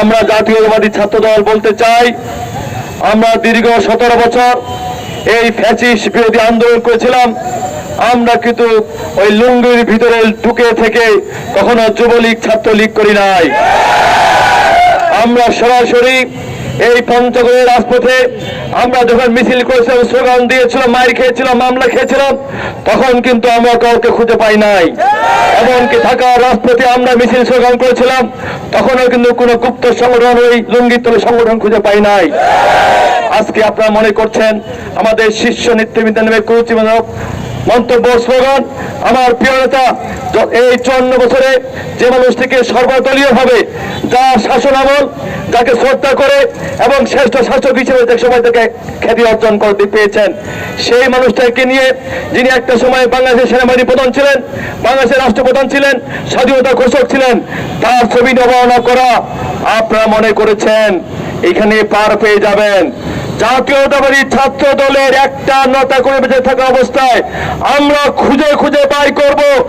আমরা জাতীয়তাবাদী ছাত্রদল বলতে চাই, আমরা দীর্ঘ 17 বছর এই ফ্যাসিস্ট বিরোধী আন্দোলন করেছিলাম। আমরা কিন্তু ওই লুঙ্গির ভিতরে ঢুকে থেকে কখনো যুবলীগ ছাত্রলীগ করি নাই। আমরা সরাসরি এই পঞ্চগড়ের রাজপথে আমরা যখন মিছিল করেছিলাম, স্লোগান দিয়েছিলাম, মাইর খেয়েছিলাম, মামলা খেয়েছিলাম, তখন কিন্তু আমরা কাউকে খুঁজে পাই নাই। এমনকি ঢাকার রাজপথে আমরা মিছিল স্লোগান করেছিলাম, তখনও কিন্তু কোনো গুপ্ত সংগঠন, ওই লুঙ্গির তলে সংগঠন খুঁজে পাই নাই। আজকে আপনারা মনে করছেন আমাদের শীর্ষ নেতৃবৃন্দ নেমে কুরুচিমূলক মন্তব্য, স্লোগান। আমার প্রিয় নেতা এই 54 বছরে যে মানুষটিকে সর্বদলীয় ভাবে যার শাসন আমল, যাকে শ্রদ্ধা করে এবং শ্রেষ্ঠ শাসক হিসেবে সময় থেকে খ্যাতি অর্জন করতে পেয়েছেন, সেই মানুষটাকে নিয়ে, যিনি একটা সময় বাংলাদেশের সেনাবাহিনী প্রধান ছিলেন, বাংলাদেশের রাষ্ট্রপ্রধান ছিলেন, স্বাধীনতা ঘোষক ছিলেন, তার ছবি অবমাননা করা আপনারা মনে করেছেন এখানে পার পেয়ে যাবেন। জাতীয়তাবাদী ছাত্র দলের একটা নেতা করে বেঁচে থাকা অবস্থায় আমরা খুঁজে খুঁজে বাই করব